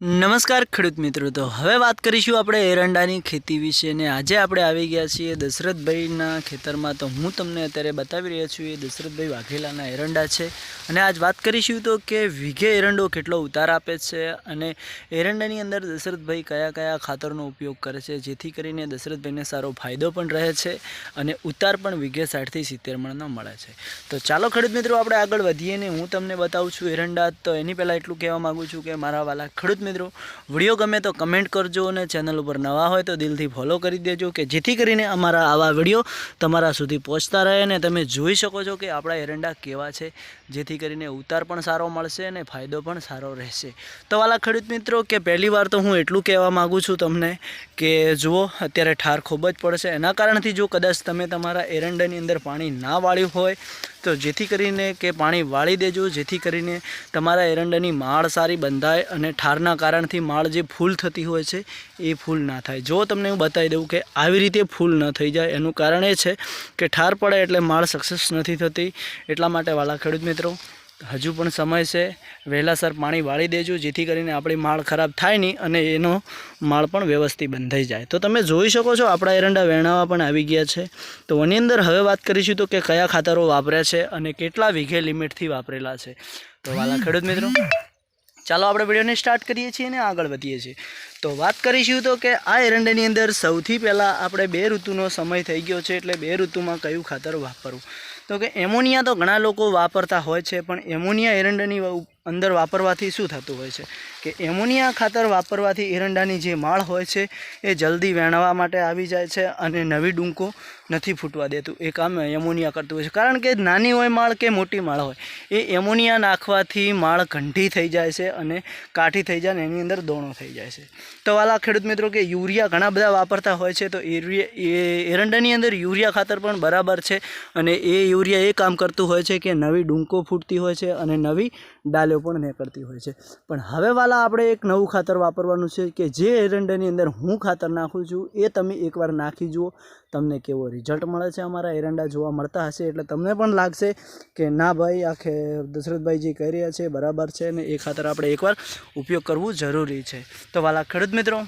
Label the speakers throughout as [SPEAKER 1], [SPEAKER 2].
[SPEAKER 1] નમસ્કાર ખેડૂત મિત્રો, તો હવે વાત કરીશું આપણે એરંડાની ખેતી વિશે ને આજે આપણે આવી ગયા છીએ દશરથભાઈના ખેતરમાં। તો હું તમને અત્યારે બતાવી રહ્યો છું એ દશરથભાઈ વાઘેલાના એરંડા છે અને આજ વાત કરીશું તો કે વીઘે એરંડો કેટલો ઉતાર આપે છે અને એરંડાની અંદર દશરથભાઈ કયા કયા ખાતરનો ઉપયોગ કરે છે જેથી કરીને દશરથભાઈને સારો ફાયદો પણ રહે છે અને ઉતાર પણ વીઘે 60 થી 70 મણનો મળે છે। તો ચાલો ખેડૂત મિત્રો આપણે આગળ વધીએ ને હું તમને બતાવું છું એરંડા। તો એની પહેલાં એટલું કહેવા માગું છું કે મારા વાલા ખેડૂત મિત્રો, વિડીયો ગમે તો કમેન્ટ કરજો અને ચેનલ ઉપર નવા હોય તો દિલથી ફોલો કરી દેજો કે જેથી કરીને અમારા આવા વિડીયો તમારા સુધી પહોંચતા રહે અને તમે જોઈ શકો છો કે આપણા એરંડા કેવા છે, જેથી કરીને ઉતાર પણ સારો મળશે અને ફાયદો પણ સારો રહેશે। તો વાલા ખેડૂત મિત્રો કે પહેલી વાર તો હું એટલું કહેવા માગું છું તમને કે જુઓ અત્યારે ઠાર ખૂબ જ પડશે, એના કારણથી જો કદાચ તમે તમારા એરંડાની અંદર પાણી ના વાળ્યું હોય તો જેથી કરીને કે પાણી વાળી દેજો, જેથી કરીને તમારા એરંડાની માળ સારી બંધાય અને ઠારના કારણથી માળ જે ફૂલ થતી હોય છે એ ફૂલ ના થાય। જો તમને હું બતાવી દઉં કે આવી રીતે ફૂલ ન થઈ જાય એનું કારણ એ છે કે ઠાર પડે એટલે માળ સક્સેસ નથી થતી। એટલા માટે વાલા ખેડૂત મિત્રો હજુ પણ સમય છે, વહેલાસર પાણી વાળી દેજો જેથી કરીને આપણી માળ ખરાબ થાય નહીં અને એનો માળ પણ વ્યવસ્થિત બંધાઈ જાય। તો તમે જોઈ શકો છો આપણા એરંડા વેણાવા પણ આવી ગયા છે। તો એની અંદર હવે વાત કરીશું તો કે કયા ખાતરો વાપર્યા છે અને કેટલા વીઘે લિમિટથી વાપરેલા છે। તો વાલા ખેડૂત મિત્રો ચાલો આપણે વિડીયોને સ્ટાર્ટ કરીએ છીએ અને આગળ વધીએ છીએ। તો વાત કરીશું તો કે આ એરંડાની અંદર સૌથી પહેલાં આપણે 2 ઋતુનો સમય થઈ ગયો છે, એટલે 2 ઋતુમાં કયું ખાતર વાપરવું। તો કે એમોનિયા તો ઘણા લોકો વાપરતા હોય છે, પણ એમોનિયા એરંડાની અંદર વાપરવાથી શું થતું હોય છે કે એમોનિયા ખાતર વાપરવાથી એરંડાની જે માળ હોય છે એ જલ્દી વેણવા માટે આવી જાય છે અને નવી ડૂંકો નથી ફૂટવા દેતું, એ કામ એમોનિયા કરતું હોય છે। કારણ કે નાની હોય માળ કે મોટી માળ હોય એ એમોનિયા નાખવાથી માળ ઘંટી થઈ જાય છે અને કાઠી થઈ જાય ને એની અંદર દોણો થઈ જાય છે। તો વાલા ખેડૂત મિત્રો કે યુરિયા ઘણા બધા વાપરતા હોય છે, તો એરંડાની અંદર યુરિયા ખાતર પણ બરાબર છે અને એ યુરિયા એ કામ કરતું હોય છે કે નવી ડૂંકો ફૂટતી હોય છે અને નવી ડાળીઓ પણ નીકળતી હોય છે। પણ હવે વાલા આપણે એક નવું ખાતર વાપરવાનું છે કે જે એરંડાની અંદર હું ખાતર નાખું છું એ તમે એકવાર નાખી જુઓ, તમને કેવો રિઝલ્ટ મળે છે। અમારા એરંડા જોવા મળતા હશે એટલે તમને પણ લાગશે કે ના ભાઈ આખે દશરથભાઈ જે કહી રહ્યા છે બરાબર છે અને એ ખાતર આપણે એકવાર ઉપયોગ કરવું જરૂરી છે। તો વાલા ખેડૂત મિત્રો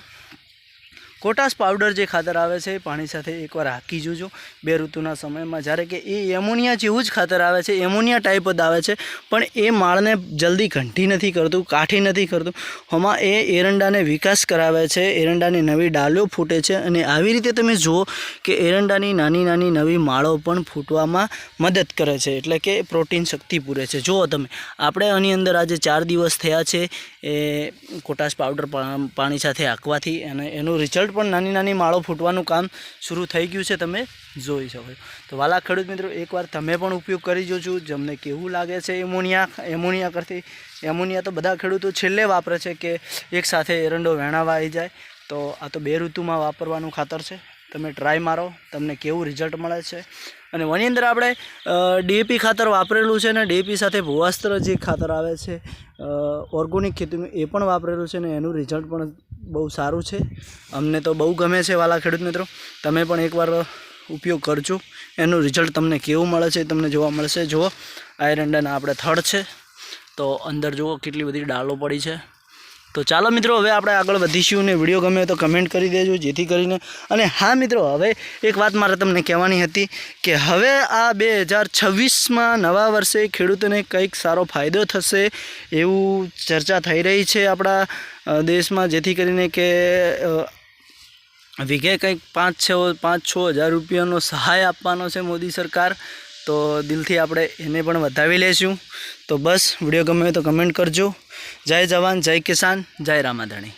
[SPEAKER 1] કોટાસ પાવડર જે ખાતર આવે છે એ પાણી સાથે એકવાર હાંકી જોજો 2 ઋતુના સમયમાં, જ્યારે કે એ એમોનિયા જેવું જ ખાતર આવે છે, એમોનિયા ટાઈપ જ આવે છે, પણ એ માળને જલ્દી ઘંટી નથી કરતું, કાઠી નથી કરતું, હમાં એ એરંડાને વિકાસ કરાવે છે, એરંડાની નવી ડાળીઓ ફૂટે છે અને આવી રીતે તમે જુઓ કે એરંડાની નાની નાની નવી માળો પણ ફૂટવામાં મદદ કરે છે, એટલે કે પ્રોટીન શક્તિ પૂરે છે। જુઓ તમે આપણે આની અંદર આજે 4 દિવસ થયા છે એ કોટાસ પાવડર પાણી સાથે હાંકવાથી અને એનું રિઝલ્ટ પણ નાની નાની માળો ફૂટવાનું કામ શરૂ થઈ ગયું છે, તમે જોઈ શકો। તો વાલા ખેડૂત મિત્રો એકવાર તમે પણ ઉપયોગ કરી જોજો, તમને કેવું લાગે છે એમોનિયા કરતી। એમોનિયા તો બધા ખેડૂતો છેલ્લે વાપરે છે કે એકસાથે એરંડો વેણાવા આવી જાય, તો આ તો 2 ઋતુમાં વાપરવાનું ખાતર છે, તમે ટ્રાય મારો, તમને કેવું રિઝલ્ટ મળે છે। અને એની અંદર આપણે ડીએપી ખાતર વાપરેલું છે ને ડીએપી સાથે ભૂવાસ્ત્ર જે ખાતર આવે છે ઓર્ગોનિક ખેતીનું એ પણ વાપરેલું છે ને એનું રિઝલ્ટ પણ બહુ સારું છે, અમને તો બહુ ગમે છે। વાલા ખેડૂત મિત્રો તમે પણ એકવાર ઉપયોગ કરજો, એનું રિઝલ્ટ તમને કેવું મળે છે તમને જોવા મળશે। જુઓ આ એરંડાના આપણે થડ છે, તો અંદર જુઓ કેટલી બધી ડાળો પડી છે। તો ચાલો મિત્રો હવે આપણે આગળ વધીશું ને વિડીયો ગમે તો કમેન્ટ કરી દેજો જેથી કરીને। અને હા મિત્રો હવે એક વાત મારે તમને કહેવાની હતી કે હવે આ 2026માં નવા વર્ષે ખેડૂતોને કંઈક સારો ફાયદો થશે એવું ચર્ચા થઈ રહી છે આપણા દેશમાં, જેથી કરીને કે વીઘે કંઈક 5-6 હજાર રૂપિયાનો સહાય આપવાનો છે મોદી સરકાર, તો દિલથી આપણે એને પણ વધાવી લેશું। તો બસ વિડીયો ગમે તો કમેન્ટ કરજો। જય જવાન, જય કિસાન, જય રામાધણી।